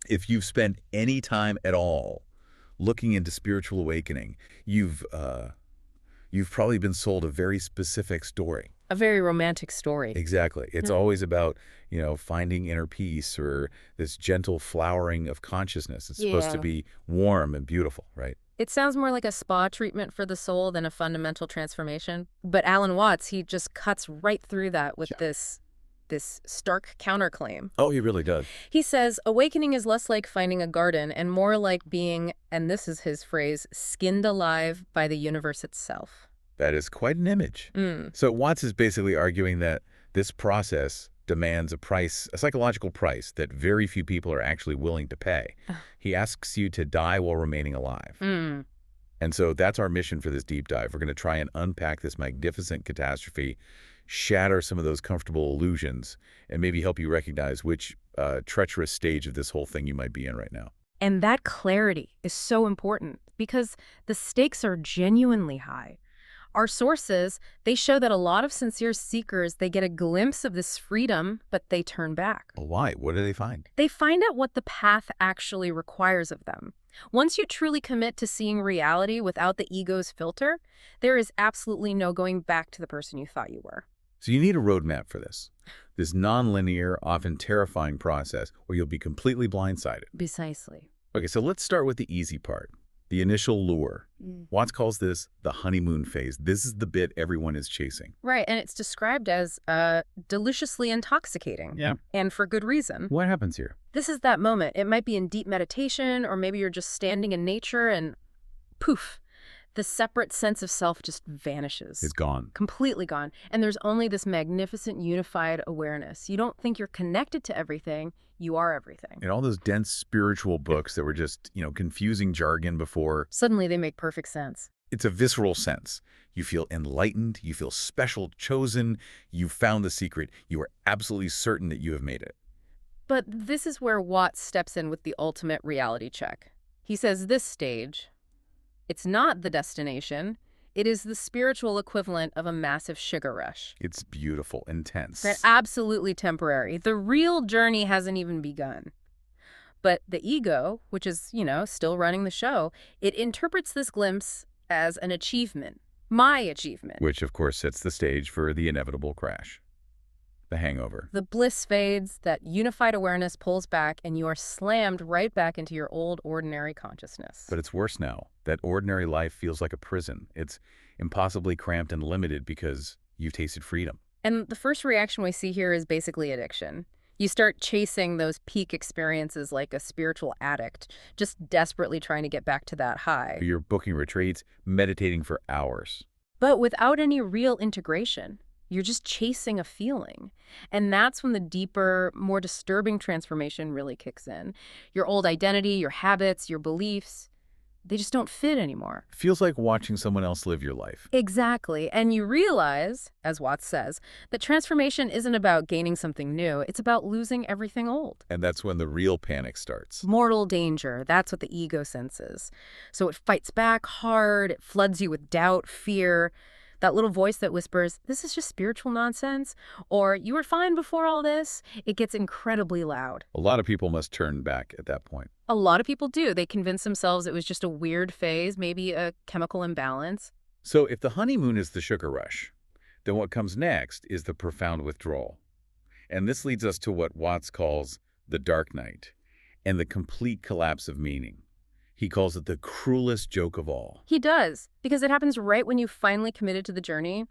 If you've spent any time at all looking into spiritual awakening, you've probably been sold a very specific story. A very romantic story. Exactly. It's Yeah. always about, finding inner peace or this gentle flowering of consciousness. It's supposed to Yeah. be warm and beautiful, right? It sounds more like a spa treatment for the soul than a fundamental transformation. But Alan Watts, he just cuts right through that with Yeah. this stark counterclaim. Oh, he really does. He says, awakening is less like finding a garden and more like being, and this is his phrase, skinned alive by the universe itself. That is quite an image. Mm. So Watts is basically arguing that this process demands a psychological price that very few people are actually willing to pay. He asks you to die while remaining alive. Mm. And so that's our mission for this deep dive. We're going to try and unpack this magnificent catastrophe, shatter some of those comfortable illusions, and maybe help you recognize which treacherous stage of this whole thing you might be in right now. And that clarity is so important because the stakes are genuinely high. Our sources, they show that a lot of sincere seekers, they get a glimpse of this freedom, but they turn back. Well, why? What do they find? They find out what the path actually requires of them. Once you truly commit to seeing reality without the ego's filter, there is absolutely no going back to the person you thought you were. So you need a roadmap for this nonlinear, often terrifying process where you'll be completely blindsided. Precisely. Okay, so let's start with the easy part, the initial lure. Watts calls this the honeymoon phase. This is the bit everyone is chasing. Right, and it's described as deliciously intoxicating. Yeah. And for good reason. What happens here? This is that moment. It might be in deep meditation, or maybe you're just standing in nature and poof, the separate sense of self just vanishes. It's gone. Completely gone. And there's only this magnificent unified awareness. You don't think you're connected to everything. You are everything. And all those dense spiritual books that were just, confusing jargon before, Suddenly they make perfect sense. it's a visceral sense. You feel enlightened. You feel special, chosen. You've found the secret. You are absolutely certain that you have made it. But this is where Watts steps in with the ultimate reality check. He says this stage, it's not the destination. It is the spiritual equivalent of a massive sugar rush. It's beautiful, intense. They're absolutely temporary. The real journey hasn't even begun. But the ego, which is, still running the show, it interprets this glimpse as an achievement. My achievement. Which, of course, sets the stage for the inevitable crash. The hangover. The bliss fades, that unified awareness pulls back, and you are slammed right back into your old ordinary consciousness. But it's worse now. That ordinary life feels like a prison. It's impossibly cramped and limited because you've tasted freedom. And the first reaction we see here is basically addiction. You start chasing those peak experiences like a spiritual addict, just desperately trying to get back to that high. You're booking retreats, meditating for hours. But without any real integration. You're just chasing a feeling. And that's when the deeper, more disturbing transformation really kicks in. Your old identity, your habits, your beliefs, they just don't fit anymore. Feels like watching someone else live your life. Exactly. And you realize, as Watts says, that transformation isn't about gaining something new. It's about losing everything old. And that's when the real panic starts. Mortal danger. That's what the ego senses. So it fights back hard. It floods you with doubt, fear. That little voice that whispers, this is just spiritual nonsense, or you were fine before all this, it gets incredibly loud. A lot of people must turn back at that point. A lot of people do. They convince themselves it was just a weird phase, maybe a chemical imbalance. So if the honeymoon is the sugar rush, then what comes next is the profound withdrawal. And this leads us to what Watts calls the dark night and the complete collapse of meaning. He calls it the cruelest joke of all. He does, because it happens right when you finally committed to the journey.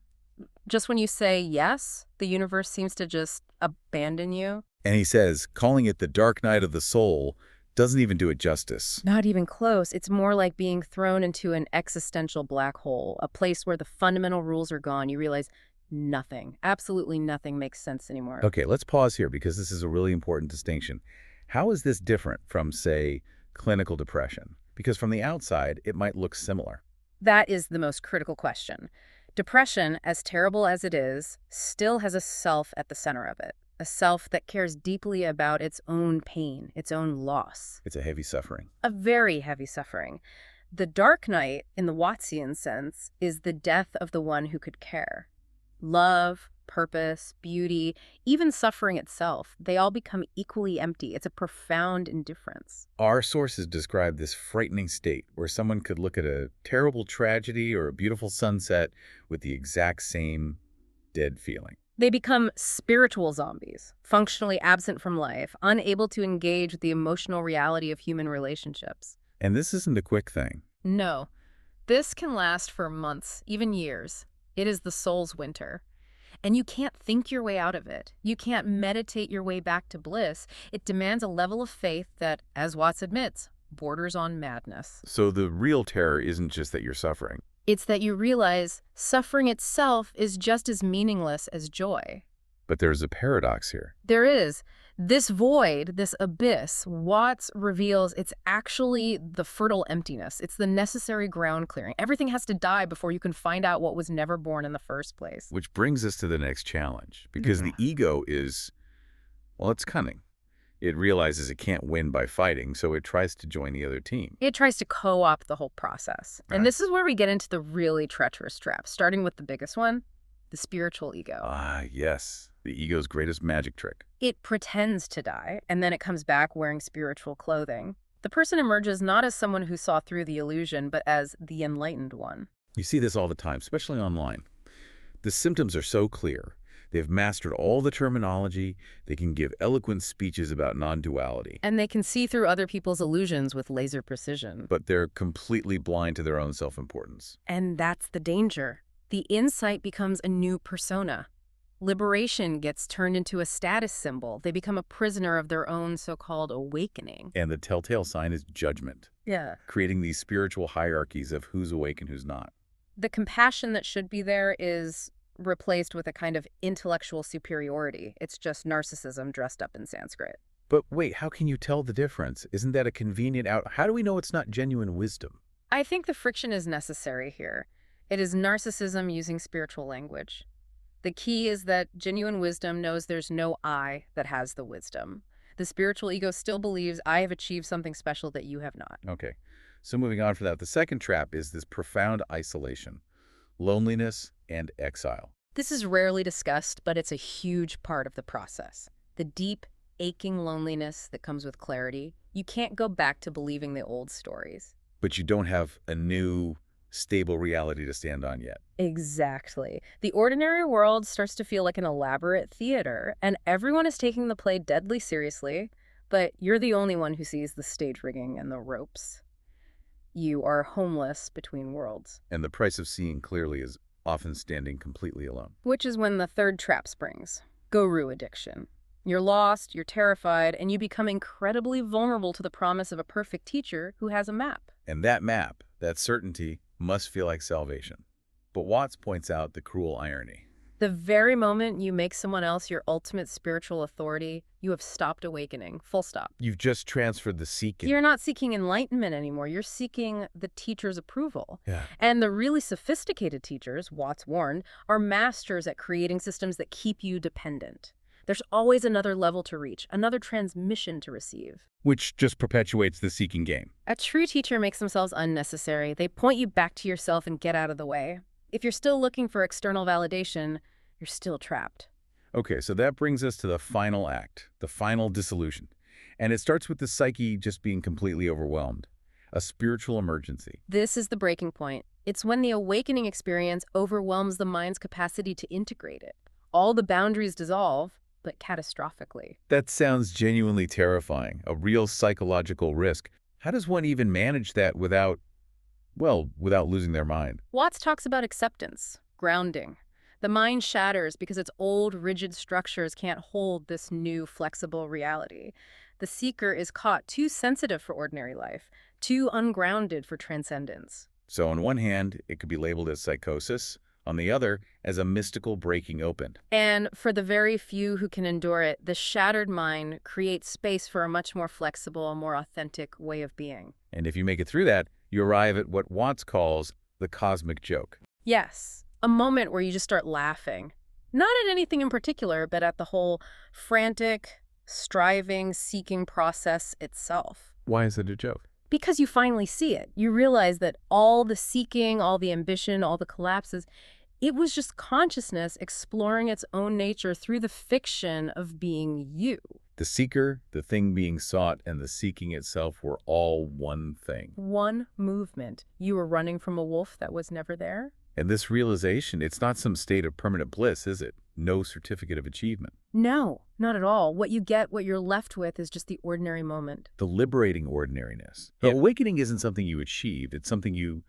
Just when you say yes, the universe seems to just abandon you. And he says, calling it the dark night of the soul doesn't even do it justice. Not even close. It's more like being thrown into an existential black hole, a place where the fundamental rules are gone. You realize nothing, absolutely nothing makes sense anymore. Okay, let's pause here because this is a really important distinction. How is this different from, say, clinical depression? Because from the outside, it might look similar. That is the most critical question. Depression, as terrible as it is, still has a self at the center of it, a self that cares deeply about its own pain, its own loss. It's a heavy suffering. A very heavy suffering. The dark night, in the Wattsian sense, is the death of the one who could care. Love, purpose, beauty, even suffering itself, they all become equally empty. It's a profound indifference. Our sources describe this frightening state where someone could look at a terrible tragedy or a beautiful sunset with the exact same dead feeling. They become spiritual zombies, functionally absent from life, unable to engage with the emotional reality of human relationships. And this isn't a quick thing. No, this can last for months, even years. It is the soul's winter. And you can't think your way out of it. You can't meditate your way back to bliss. It demands a level of faith that, as Watts admits, borders on madness. So the real terror isn't just that you're suffering. It's that you realize suffering itself is just as meaningless as joy. But there's a paradox here. There is. This void, this abyss, Watts reveals it's actually the fertile emptiness. It's the necessary ground clearing. Everything has to die before you can find out what was never born in the first place. Which brings us to the next challenge, because the ego is, well, it's cunning. It realizes it can't win by fighting, so it tries to join the other team. It tries to co-opt the whole process. Right. And this is where we get into the really treacherous traps, starting with the biggest one, the spiritual ego. Ah, yes, the ego's greatest magic trick. It pretends to die, and then it comes back wearing spiritual clothing. The person emerges not as someone who saw through the illusion, but as the enlightened one. You see this all the time, especially online. The symptoms are so clear. They've mastered all the terminology. They can give eloquent speeches about non-duality. And they can see through other people's illusions with laser precision. But they're completely blind to their own self-importance. And that's the danger. The insight becomes a new persona. Liberation gets turned into a status symbol. They become a prisoner of their own so-called awakening. And the telltale sign is judgment, Yeah. creating these spiritual hierarchies of who's awake and who's not. The compassion that should be there is replaced with a kind of intellectual superiority. It's just narcissism dressed up in Sanskrit. But wait, how can you tell the difference? Isn't that a convenient out? How do we know it's not genuine wisdom? I think the friction is necessary here. It is narcissism using spiritual language. The key is that genuine wisdom knows there's no I that has the wisdom. The spiritual ego still believes I have achieved something special that you have not. Okay, so moving on from that, the second trap is this profound isolation, loneliness, and exile. This is rarely discussed, but it's a huge part of the process. The deep, aching loneliness that comes with clarity. You can't go back to believing the old stories. But you don't have a new, stable reality to stand on yet. Exactly. The ordinary world starts to feel like an elaborate theater, and everyone is taking the play deadly seriously, but you're the only one who sees the stage rigging and the ropes. You are homeless between worlds. And the price of seeing clearly is often standing completely alone. Which is when the third trap springs. Guru addiction. You're lost, you're terrified, and you become incredibly vulnerable to the promise of a perfect teacher who has a map. And that map, that certainty, must feel like salvation. But Watts points out the cruel irony. The very moment you make someone else your ultimate spiritual authority, you have stopped awakening. Full stop. You've just transferred the seeking. You're not seeking enlightenment anymore. You're seeking the teacher's approval. Yeah. And the really sophisticated teachers, Watts warned, are masters at creating systems that keep you dependent. There's always another level to reach, another transmission to receive. Which just perpetuates the seeking game. A true teacher makes themselves unnecessary. They point you back to yourself and get out of the way. If you're still looking for external validation, you're still trapped. Okay, so that brings us to the final act, the final dissolution. And it starts with the psyche just being completely overwhelmed, a spiritual emergency. This is the breaking point. It's when the awakening experience overwhelms the mind's capacity to integrate it. All the boundaries dissolve, but catastrophically. That sounds genuinely terrifying, a real psychological risk. How does one even manage that without losing their mind? Watts talks about acceptance, grounding. The mind shatters because its old, rigid structures can't hold this new, flexible reality. The seeker is caught too sensitive for ordinary life, too ungrounded for transcendence. So on one hand, it could be labeled as psychosis, on the other, as a mystical breaking open. And for the very few who can endure it, the shattered mind creates space for a much more flexible, more authentic way of being. And if you make it through that, you arrive at what Watts calls the cosmic joke. Yes, a moment where you just start laughing. Not at anything in particular, but at the whole frantic, striving, seeking process itself. Why is it a joke? Because you finally see it. You realize that all the seeking, all the ambition, all the collapses, It was just consciousness exploring its own nature through the fiction of being you. The seeker, the thing being sought, and the seeking itself were all one thing. One movement. You were running from a wolf that was never there? And this realization, it's not some state of permanent bliss, is it? No certificate of achievement. No, not at all. What you get, what you're left with, is just the ordinary moment. The liberating ordinariness. Yeah. Awakening isn't something you achieved. It's something you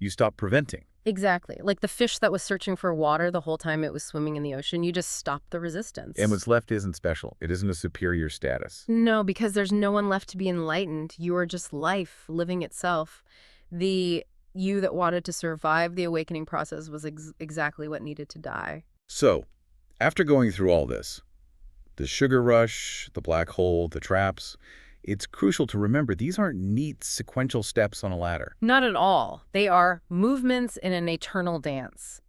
stop preventing. Exactly. Like the fish that was searching for water the whole time it was swimming in the ocean. You just stopped the resistance. And what's left isn't special. It isn't a superior status. No, because there's no one left to be enlightened. You are just life, living itself. The you that wanted to survive the awakening process was exactly what needed to die. So, after going through all this, the sugar rush, the black hole, the traps, it's crucial to remember these aren't neat sequential steps on a ladder. Not at all. They are movements in an eternal dance.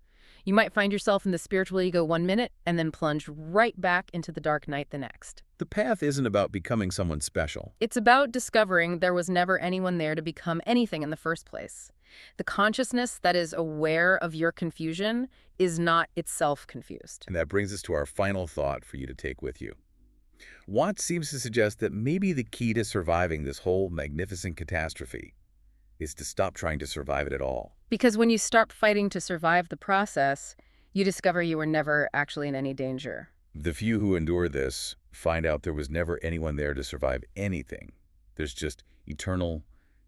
You might find yourself in the spiritual ego 1 minute and then plunge right back into the dark night the next. The path isn't about becoming someone special. It's about discovering there was never anyone there to become anything in the first place. The consciousness that is aware of your confusion is not itself confused. And that brings us to our final thought for you to take with you. Watts seems to suggest that maybe the key to surviving this whole magnificent catastrophe is to stop trying to survive it at all. Because when you stop fighting to survive the process, you discover you were never actually in any danger. The few who endure this find out there was never anyone there to survive anything. There's just eternal,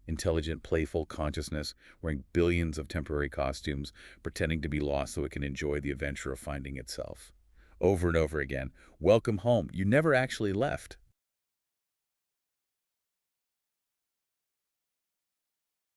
intelligent, playful consciousness wearing billions of temporary costumes, pretending to be lost so it can enjoy the adventure of finding itself. Over and over again, welcome home. You never actually left.